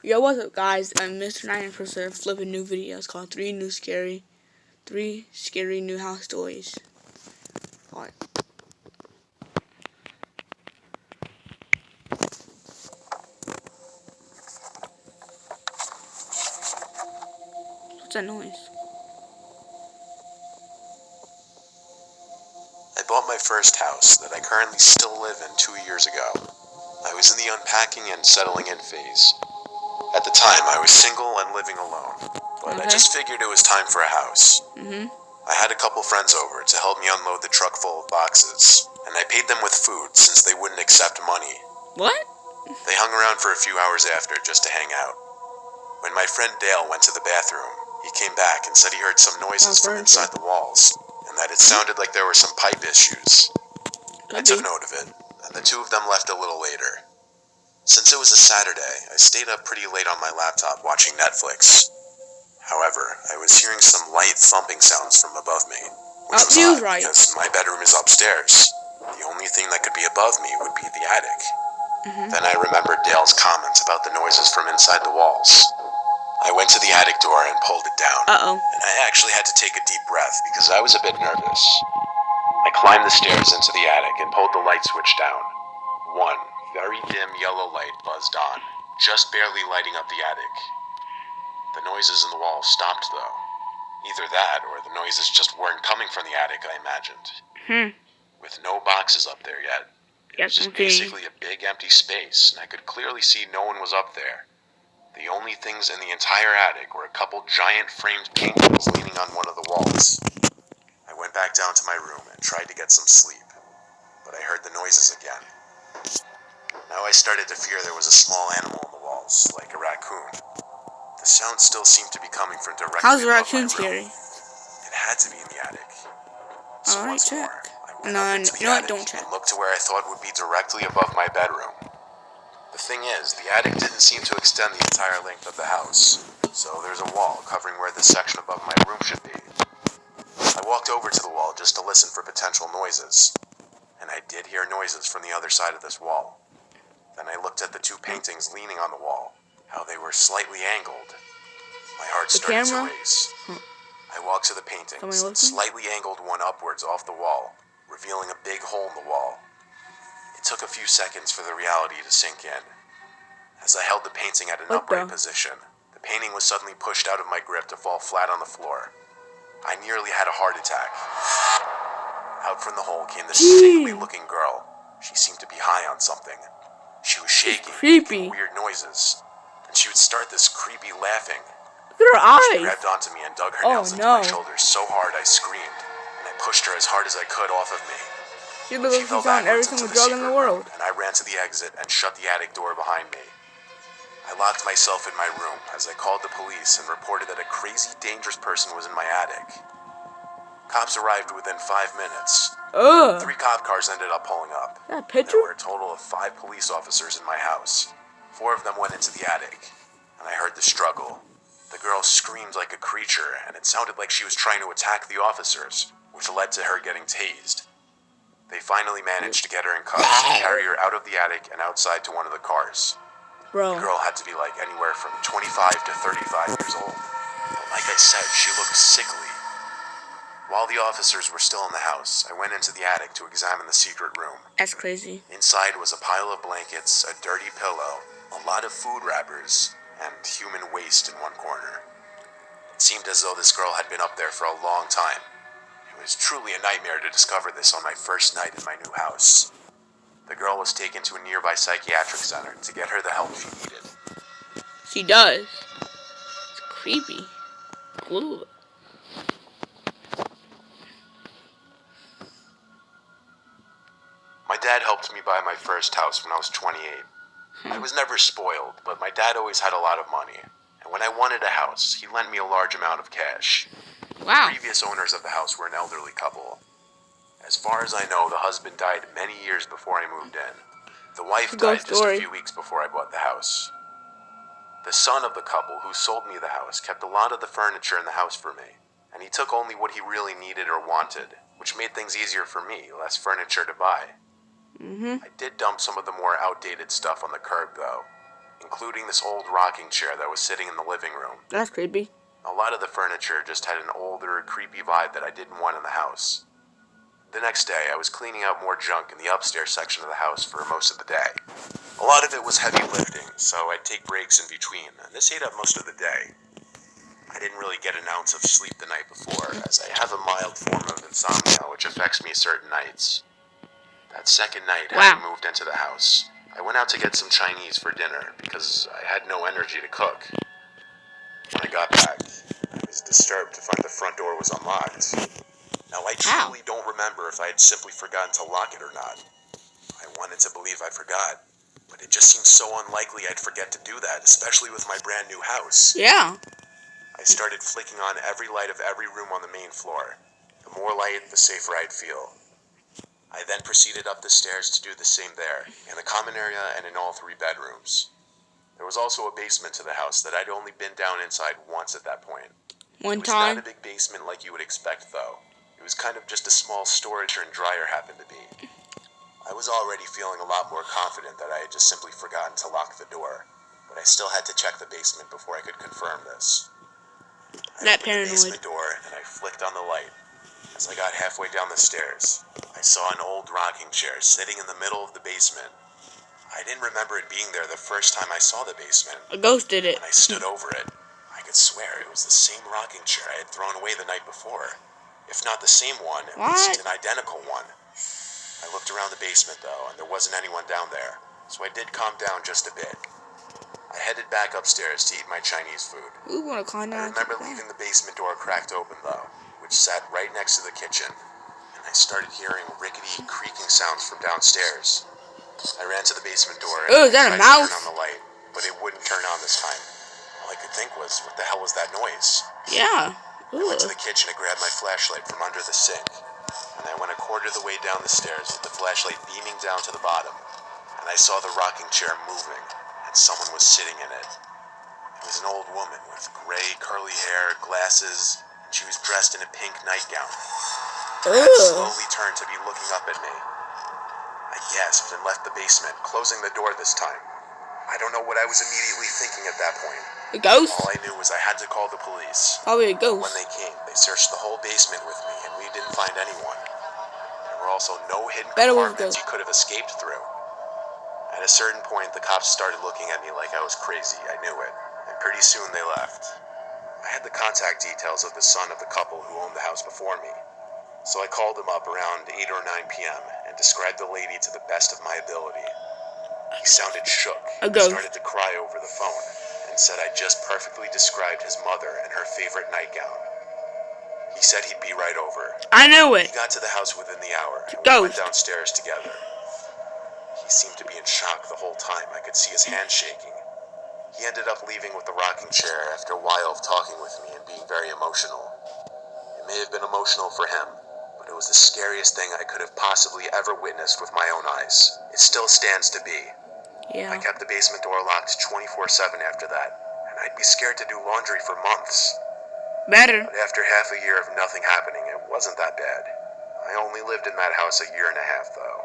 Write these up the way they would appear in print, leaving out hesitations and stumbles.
Yo, what's up, guys? I'm Mr. Nine Percent flipping new videos called Three Scary New House Toys. Alright. What's that noise? I bought my first house that I currently still live in 2 years ago. I was in the unpacking and settling in phase. At the time, I was single and living alone, but I just figured it was time for a house. I had a couple friends over to help me unload the truck full of boxes, and I paid them with food since they wouldn't accept money. What? They hung around for a few hours after just to hang out. When my friend Dale went to the bathroom, he came back and said he heard some noises from inside the walls, and that it sounded like there were some pipe issues. I took note of it, and the two of them left a little later. Since it was a Saturday, I stayed up pretty late on my laptop watching Netflix. However, I was hearing some light thumping sounds from above me, which was odd because my bedroom is upstairs. The only thing that could be above me would be the attic. Then I remembered Dale's comments about the noises from inside the walls. I went to the attic door and pulled it down. And I actually had to take a deep breath because I was a bit nervous. I climbed the stairs into the attic and pulled the light switch down. One very dim yellow light buzzed on, just barely lighting up the attic. The noises in the walls stopped, though. Either that, or the noises just weren't coming from the attic, I imagined. With no boxes up there yet. It was just basically a big empty space, and I could clearly see no one was up there. The only things in the entire attic were a couple giant framed paintings leaning on one of the walls. I went back down to my room and tried to get some sleep, but I heard the noises again. Now I started to fear there was a small animal in the walls, like a raccoon. The sound still seemed to be coming from directly above my room. How's the raccoon scary? It had to be in the attic. So once more, I went up into the attic and looked to where I thought would be directly above my bedroom. The thing is, the attic didn't seem to extend the entire length of the house, so there's a wall covering where the section above my room should be. I walked over to the wall just to listen for potential noises, and I did hear noises from the other side of this wall. Then I looked at the two paintings leaning on the wall, how they were slightly angled. My heart started to race. I walked to the paintings, slightly angled one upwards off the wall, revealing a big hole in the wall. It took a few seconds for the reality to sink in. As I held the painting at an upright position, the painting was suddenly pushed out of my grip to fall flat on the floor. I nearly had a heart attack. Out from the hole came this sickly-looking girl. She seemed to be high on something. She was shaking, making weird noises, and she would start this creepy laughing. Look at her eyes! She grabbed onto me and dug her nails into my shoulders so hard I screamed, and I pushed her as hard as I could off of me. She fell on every single drug in the world. And I ran to the exit and shut the attic door behind me. I locked myself in my room as I called the police and reported that a crazy, dangerous person was in my attic. Cops arrived within 5 minutes. 3 cop cars ended up pulling up. There were a total of 5 police officers in my house. 4 of them went into the attic, and I heard the struggle. The girl screamed like a creature, and it sounded like she was trying to attack the officers, which led to her getting tased. They finally managed to get her in cuffs and carry her out of the attic and outside to one of the cars. The girl had to be like anywhere from 25 to 35 years old. But like I said, she looked sickly. While the officers were still in the house, I went into the attic to examine the secret room. That's crazy. Inside was a pile of blankets, a dirty pillow, a lot of food wrappers, and human waste in one corner. It seemed as though this girl had been up there for a long time. It was truly a nightmare to discover this on my first night in my new house. The girl was taken to a nearby psychiatric center to get her the help she needed. She does. It's creepy. Ooh. My dad helped me buy my first house when I was 28. I was never spoiled, but my dad always had a lot of money. And when I wanted a house, he lent me a large amount of cash. Wow. The previous owners of the house were an elderly couple. As far as I know, the husband died many years before I moved in. The wife died just a few weeks before I bought the house. The son of the couple who sold me the house kept a lot of the furniture in the house for me, and he took only what he really needed or wanted, which made things easier for me, less furniture to buy. I did dump some of the more outdated stuff on the curb, though. including this old rocking chair that was sitting in the living room. That's creepy. A lot of the furniture just had an older, creepy vibe that I didn't want in the house. The next day, I was cleaning out more junk in the upstairs section of the house for most of the day. A lot of it was heavy lifting, so I'd take breaks in between, and this ate up most of the day. I didn't really get an ounce of sleep the night before, as I have a mild form of insomnia which affects me certain nights. That second night, having moved into the house, I went out to get some Chinese for dinner because I had no energy to cook. When I got back, I was disturbed to find the front door was unlocked. Now, I truly don't remember if I had simply forgotten to lock it or not. I wanted to believe I forgot, but it just seemed so unlikely I'd forget to do that, especially with my brand new house. Yeah. I started flicking on every light of every room on the main floor. The more light, the safer I'd feel. I then proceeded up the stairs to do the same there, in the common area and in all 3 bedrooms. There was also a basement to the house that I'd only been down inside once at that point. One It was time. not a big basement like you would expect, though. It was kind of just a small storage and dryer happened to be. I was already feeling a lot more confident that I had just simply forgotten to lock the door, but I still had to check the basement before I could confirm this. I That opened paranoid. the basement door and I flicked on the light. As I got halfway down the stairs, I saw an old rocking chair sitting in the middle of the basement. I didn't remember it being there the first time I saw the basement. A ghost did it. When I stood over it, I could swear it was the same rocking chair I had thrown away the night before. If not the same one, at least an identical one. I looked around the basement though, and there wasn't anyone down there, so I did calm down just a bit. I headed back upstairs to eat my Chinese food. We want to calm I down. remember leaving the basement door cracked open though, which sat right next to the kitchen, and I started hearing rickety, creaking sounds from downstairs. I ran to the basement door and Is that a tried to mouse? turn on the light, but it wouldn't turn on this time. All I could think was, what the hell was that noise? Yeah. I went to the kitchen and grabbed my flashlight from under the sink, and I went a quarter of the way down the stairs with the flashlight beaming down to the bottom, and I saw the rocking chair moving, and someone was sitting in it. It was an old woman with gray, curly hair, glasses, and she was dressed in a pink nightgown. Her head slowly turned to be looking up at me. I gasped and left the basement, closing the door this time. I don't know what I was immediately thinking at that point. A ghost? All I knew was I had to call the police. Probably a ghost. When they came, they searched the whole basement with me, and we didn't find anyone. There were also no hidden compartments you could have escaped through. At a certain point, the cops started looking at me like I was crazy. I knew it. And pretty soon they left. I had the contact details of the son of the couple who owned the house before me. So I called him up around 8 or 9 p.m. and described the lady to the best of my ability. He sounded shook and started to cry over the phone and said I just perfectly described his mother and her favorite nightgown. He said he'd be right over. I knew it. He got to the house within the hour and we went downstairs together. He seemed to be in shock the whole time. I could see his hand shaking. He ended up leaving with the rocking chair after a while of talking with me and being very emotional. It may have been emotional for him, but it was the scariest thing I could have possibly ever witnessed with my own eyes. It still stands to be. Yeah. I kept the basement door locked 24/7 after that, and I'd be scared to do laundry for months. Better. But after half a year of nothing happening, it wasn't that bad. I only lived in that house a year and a half, though.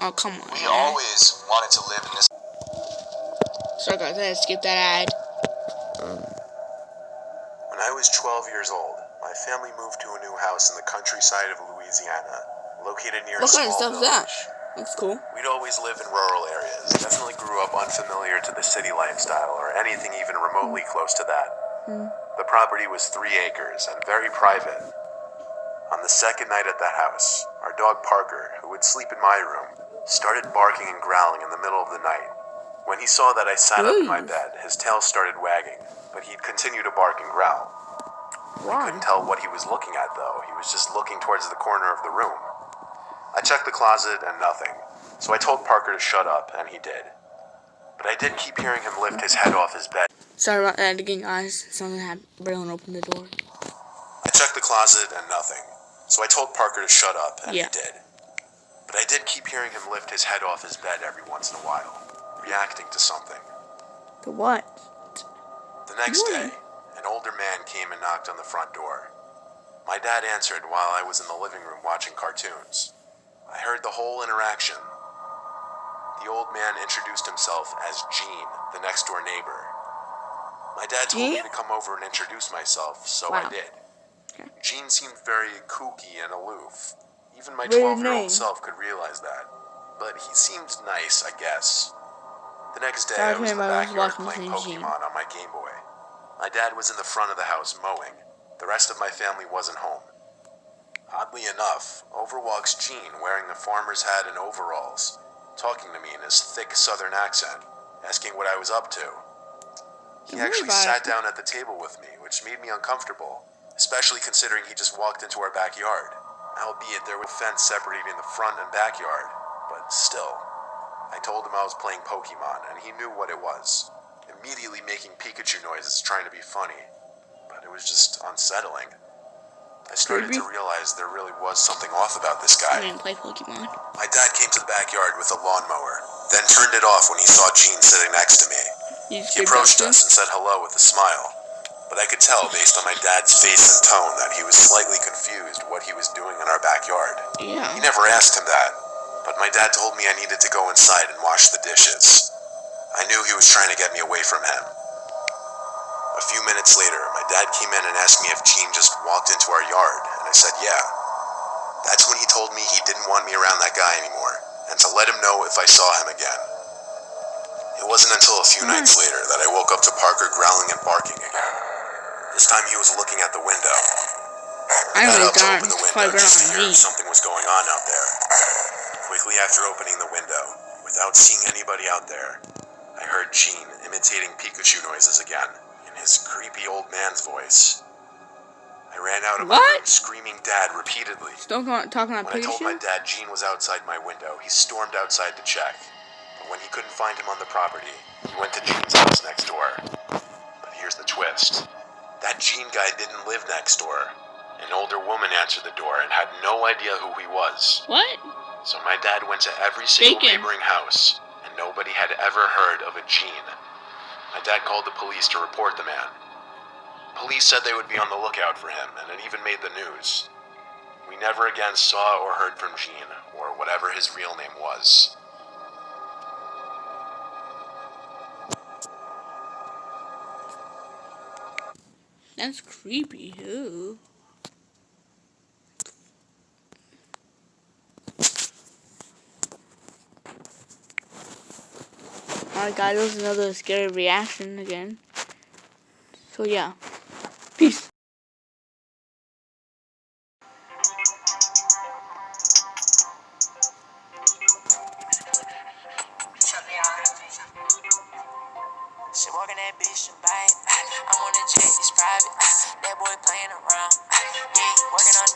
Oh, come on. We always wanted to live in this. Sorry guys, I had to skip that ad. When I was 12 years old, my family moved to a new house in the countryside of Louisiana, located near a small village. What kind of stuff is that? That's cool. We'd always lived in rural areas, definitely grew up unfamiliar to the city lifestyle or anything even remotely close to that. The property was 3 acres and very private. On the second night at that house, our dog Parker, who would sleep in my room, started barking and growling in the middle of the night. When he saw that I sat up in my bed, his tail started wagging, but he'd continue to bark and growl. I couldn't tell what he was looking at, though. He was just looking towards the corner of the room. I checked the closet and nothing, so I told Parker to shut up, and he did. But I did keep hearing him lift his head off his bed. Sorry about that again, guys. Someone had Braylon open the door. I checked the closet and nothing, so I told Parker to shut up, and he did. But I did keep hearing him lift his head off his bed every once in a while, reacting to something. To what? The next day, an older man came and knocked on the front door. My dad answered while I was in the living room watching cartoons. I heard the whole interaction. The old man introduced himself as Gene, the next door neighbor. My dad told me to come over and introduce myself, so I did. Okay. Gene seemed very kooky and aloof. Even my Weird 12-year-old name. self could realize that. But he seemed nice, I guess. The next day, I was in the backyard playing Pokemon on my Game Boy. My dad was in the front of the house mowing. The rest of my family wasn't home. Oddly enough, over walks Gene wearing a farmer's hat and overalls, talking to me in his thick southern accent, asking what I was up to. He actually sat down at the table with me, which made me uncomfortable, especially considering he just walked into our backyard, albeit there was a fence separating the front and backyard, but still. I told him I was playing Pokemon, and he knew what it was, immediately making Pikachu noises trying to be funny, but it was just unsettling. I started to realize there really was something off about this guy. I didn't play Pokemon. My dad came to the backyard with a lawnmower, then turned it off when he saw Gene sitting next to me. He approached us and said hello with a smile, but I could tell based on my dad's face and tone that he was slightly confused what he was doing in our backyard. Yeah. He never asked him that, but my dad told me I needed to go inside and wash the dishes. I knew he was trying to get me away from him. A few minutes later, my dad came in and asked me if Gene just walked into our yard, and I said yeah. That's when he told me he didn't want me around that guy anymore, and to let him know if I saw him again. It wasn't until a few nights later that I woke up to Parker growling and barking again. This time he was looking at the window. I got up to open the window just to hear if something was going on out there. Quickly after opening the window, without seeing anybody out there, I heard Gene imitating Pikachu noises again, in his creepy old man's voice. I ran out of my room screaming Dad repeatedly. Still talking about When I told Pikachu? my dad Gene was outside my window, he stormed outside to check. But when he couldn't find him on the property, he went to Gene's house next door. But here's the twist. That Gene guy didn't live next door. An older woman answered the door and had no idea who he was. What? So my dad went to every single neighboring house, and nobody had ever heard of a Gene. My dad called the police to report the man. Police said they would be on the lookout for him, and it even made the news. We never again saw or heard from Gene, or whatever his real name was. That's creepy. Ooh. Alright guys, that was another scary reaction again. So yeah. Peace. She walking that bitch and bang. I'm on the jet, it's private. That boy playing around. Yeah, working on